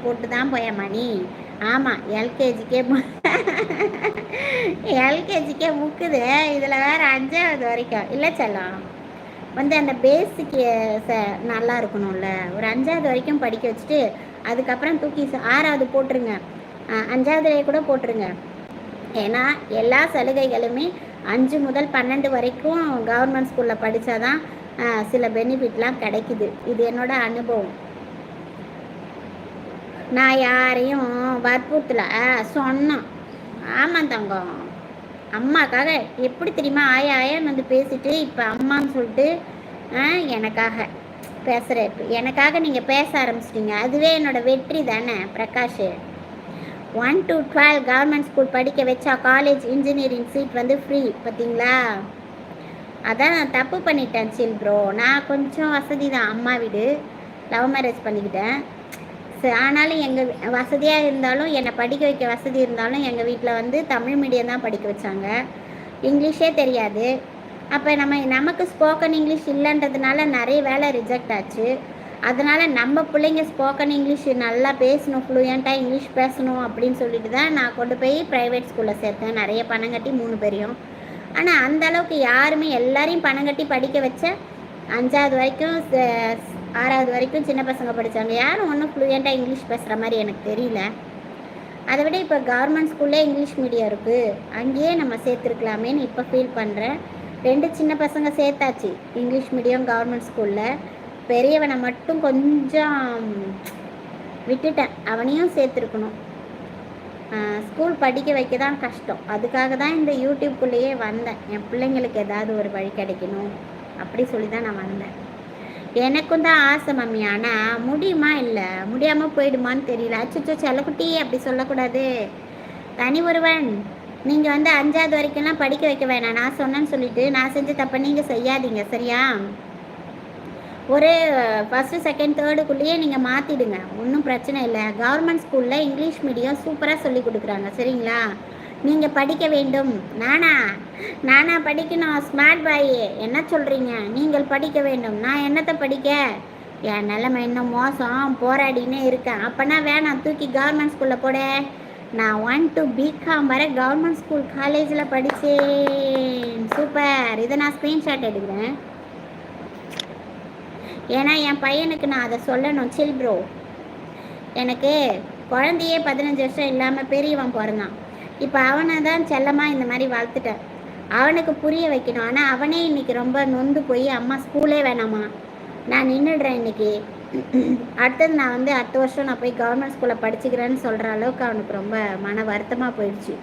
போட்டு தான் போயம்மா நீ. ஆமாம், எல்கேஜிக்கே முக்குது. இதில் வேறு 5வது வரைக்கும் இல்லை செல்லம். வந்து அந்த பேசிக் நல்லா இருக்கணும்ல. ஒரு 5வது வரைக்கும் படிக்க வச்சுட்டு அதுக்கப்புறம் தூக்கி 6வது போட்டுருங்க, 5வதுலேயே கூட போட்டுருங்க. ஏன்னா எல்லா சலுகைகளுமே 5 முதல் 12 வரைக்கும் கவர்மெண்ட் ஸ்கூலில் படித்தாதான் சில பெனிஃபிட்லாம் கிடைக்குது. இது என்னோட அனுபவம். நான் யாரையும் வற்புறுத்தல, சொன்னேன். ஆமாம் தங்கம், அம்மாக்காக எப்படி தெரியுமா ஆயான்னு வந்து பேசிட்டு இப்போ அம்மான்னு சொல்லிட்டு எனக்காக பேசுகிற. எனக்காக நீங்கள் பேச ஆரம்பிச்சிட்டிங்க, அதுவே என்னோடய வெற்றி தானே பிரகாஷ். 1 to 12 கவர்மெண்ட் ஸ்கூல் படிக்க வச்சா காலேஜ் இன்ஜினியரிங் சீட் வந்து ஃப்ரீ. பார்த்தீங்களா, அதான் நான் தப்பு பண்ணிட்டேன் சில் ப்ரோ. நான் கொஞ்சம் வசதி தான், அம்மா வீடு, லவ் மேரேஜ் பண்ணிக்கிட்டேன். ஆனாலும் எங்கள் வசதியாக இருந்தாலும் என்னை படிக்க வைக்க வசதி இருந்தாலும் எங்கள் வீட்டில் வந்து தமிழ் மீடியம் தான் படிக்க வச்சாங்க. இங்கிலீஷே தெரியாது. அப்போ நமக்கு ஸ்போக்கன் இங்கிலீஷ் இல்லைன்றதுனால நிறைய வேலை ரிஜெக்ட் ஆச்சு. அதனால் நம்ம பிள்ளைங்க ஸ்போக்கன் இங்கிலீஷ் நல்லா பேசணும், ஃப்ளூயண்ட்டாக இங்கிலீஷ் பேசணும் அப்படின்னு சொல்லிட்டு தான் நான் கொண்டு போய் ப்ரைவேட் ஸ்கூலில் சேர்த்தேன். நிறைய பணம் கட்டி 3 பேரையும். ஆனால் அந்தளவுக்கு யாருமே எல்லாரையும் பணம் கட்டி படிக்க வச்ச 5வது வரைக்கும் 6வது வரைக்கும் சின்ன பசங்க படித்தாங்க. யாரும் ஒன்றும் ஃப்ளூயண்ட்டாக இங்கிலீஷ் பேசுகிற மாதிரி எனக்கு தெரியல. அதை விட இப்போ கவர்மெண்ட் ஸ்கூல்லே இங்கிலீஷ் மீடியம் இருக்குது, அங்கேயே நம்ம சேர்த்துருக்கலாமேன்னு இப்போ ஃபீல் பண்ணுறேன். 2 சின்ன பசங்க சேர்த்தாச்சு இங்கிலீஷ் மீடியம் கவர்மெண்ட் ஸ்கூலில். பெரியவனை மட்டும் கொஞ்சம் விட்டுட்டேன், அவனையும் சேர்த்துருக்கணும். ஸ்கூல் படிக்க வைக்க தான் கஷ்டம். அதுக்காக தான் இந்த யூடியூப்குள்ளேயே வந்தேன். என் பிள்ளைங்களுக்கு ஏதாவது ஒரு வழி கிடைக்கணும் அப்படி சொல்லி தான் நான் வந்தேன். எனக்கும் தான் ஆசை மம்மி, ஆனால் முடியுமா இல்லை முடியாமல் போயிடுமான்னு தெரியல. அச்சோ செல்லக்குட்டி அப்படி சொல்லக்கூடாது. தனி ஒருவன், நீங்கள் வந்து 5வது வரைக்கும்லாம் படிக்க வைக்க வேணாம். நான் சொன்னேன்னு சொல்லிட்டு நான் செஞ்ச தப்பை நீங்கள் செய்யாதீங்க, சரியா? ஒரு 1st 2nd 3டுக்குள்ளேயே நீங்கள் மாற்றிடுங்க, ஒன்றும் பிரச்சனை இல்லை. கவர்மெண்ட் ஸ்கூலில் இங்கிலீஷ் மீடியம் சூப்பராக சொல்லி கொடுக்குறாங்க, சரிங்களா? நீங்கள் படிக்க வேண்டும். நானா படிக்கணும்? ஸ்மார்ட் பாய் என்ன சொல்கிறீங்க? நீங்கள் படிக்க வேண்டும். நான் என்னத்தை படிக்க? என் நிலைமை இன்னும் மோசம், போராடினே இருக்கேன். அப்போனா வேணாம், தூக்கி கவர்மெண்ட் ஸ்கூலில் போட. நான் 1 to BCom வரை கவர்மெண்ட் ஸ்கூல் காலேஜில் படித்தேன். சூப்பர். இதை நான் ஸ்க்ரீன்ஷாட் எடுக்கிறேன், ஏன்னா என் பையனுக்கு நான் அதை சொல்லணும். சில் ப்ரோ, எனக்கு குழந்தையே 15 வருஷம் இல்லாமல் பெரியவன் பிறந்தான். இப்போ அவனை தான் செல்லமாக இந்த மாதிரி வளர்த்துட்டேன். அவனுக்கு புரிய வைக்கணும். ஆனால் அவனே இன்றைக்கி ரொம்ப நொந்து போய் அம்மா ஸ்கூலே வேணாமா, நான் நின்றுடுறேன் இன்றைக்கி, அடுத்தது நான் வந்து அடுத்த வருஷம் நான் போய் கவர்மெண்ட் ஸ்கூலில் படிச்சுக்கிறேன்னு சொல்கிற அளவுக்கு அவனுக்கு ரொம்ப மன வருத்தமாக போயிடுச்சு.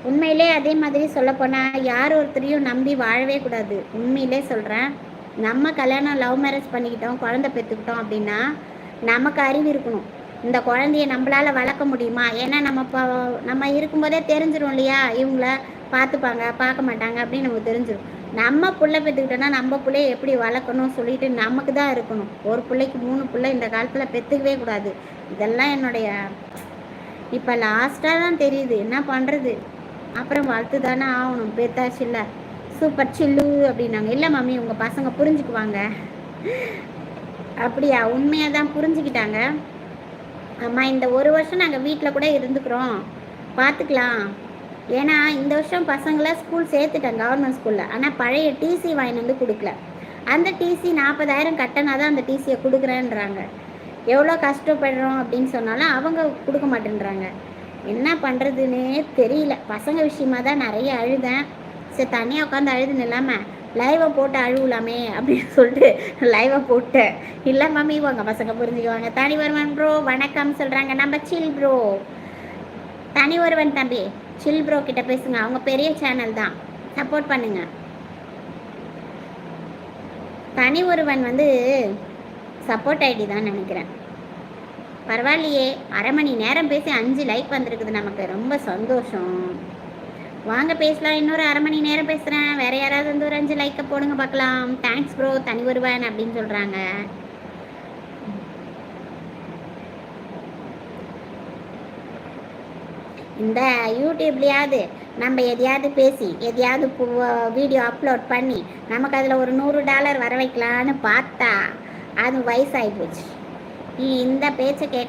உண்மையிலே அதே மாதிரி சொல்லப்போனால் யார் ஒருத்தரையும் நம்பி வாழவே கூடாது. உண்மையிலே சொல்கிறேன். நம்ம கல்யாணம் லவ் மேரேஜ் பண்ணிக்கிட்டோம், குழந்தை பெற்றுக்கிட்டோம் அப்படின்னா நமக்கு அறிவு இருக்கணும். இந்த குழந்தைய நம்மளால் வளர்க்க முடியுமா? ஏன்னா நம்ம இருக்கும்போதே தெரிஞ்சிடும் இல்லையா, இவங்கள பார்த்துப்பாங்க பார்க்க மாட்டாங்க அப்படின்னு நமக்கு தெரிஞ்சிடும். நம்ம பிள்ளை பெற்றுக்கிட்டோன்னா நம்ம பிள்ளைய எப்படி வளர்க்கணும் சொல்லிட்டு நமக்கு தான் இருக்கணும். ஒரு பிள்ளைக்கு 3 பிள்ளை இந்த காலத்தில் பெற்றுக்கவே கூடாது. இதெல்லாம் என்னுடைய இப்போ லாஸ்ட்டாக தான் தெரியுது, என்ன பண்ணுறது. அப்புறம் வளர்த்து தானே ஆகணும், பெத்தாச்சு இல்லை. சூப்பர் சில்லு அப்படின்னாங்க. இல்லை மம்மி, உங்கள் பசங்க புரிஞ்சுக்குவாங்க. அப்படியா? உண்மையாக தான் புரிஞ்சுக்கிட்டாங்க. அம்மா இந்த 1 வருஷம் நாங்கள் வீட்டில் கூட இருந்துக்கிறோம், பார்த்துக்கலாம். ஏன்னா இந்த வருஷம் பசங்களை ஸ்கூல் சேர்த்துட்டேன் கவர்மெண்ட் ஸ்கூலில். ஆனால் பழைய டிசி வாங்கி வந்து கொடுக்கல. அந்த டிசி 40,000 கட்டினா தான் அந்த டிசியை கொடுக்குறேன்றாங்க. எவ்வளோ கஷ்டப்படுறோம் அப்படின்னு சொன்னாலும் அவங்க கொடுக்க மாட்டேன்றாங்க. என்ன பண்ணுறதுன்னே தெரியல. பசங்க விஷயமாக தான் நிறைய அழுதேன். சரி, தனியாக உட்காந்து அழுதுன்னு இல்லாமல் லைவை போட்டு அழுவலாமே அப்படின்னு சொல்லிட்டு லைவை போட்டேன். இல்லை மம்மி, உங்கள் பசங்க புரிஞ்சுக்குவாங்க. தனி ஒருவன் ப்ரோ வணக்கம் சொல்கிறாங்க. நம்ம சில் ப்ரோ, தனி ஒருவன் தம்பி, சில் ப்ரோ கிட்ட பேசுங்க. அவங்க பெரிய சேனல் தான், சப்போர்ட் பண்ணுங்க. தனி ஒருவன் வந்து சப்போர்ட் ஐடி தான் நினைக்கிறேன். பரவாயில்லையே, அரை மணி நேரம் பேசி 5 லைக் வந்திருக்குது, நமக்கு ரொம்ப சந்தோஷம். வாங்க பேசலாம். இன்னொரு அரை மணி நேரம் பேசுகிறேன். வேறு யாராவது வந்து ஒரு 5 லைக்கை போடுங்க பார்க்கலாம். தேங்க்ஸ் ப்ரோ, தனி ஒருவன் அப்படின்னு சொல்கிறாங்க. இந்த யூடியூப்லையாவது நம்ம எதையாவது பேசி எதையாவது வீடியோ அப்லோட் பண்ணி நமக்கு அதில் ஒரு $100 வர வைக்கலான்னு பார்த்தா அது வயசாகி போச்சு. இந்த பேச்சை கேட்க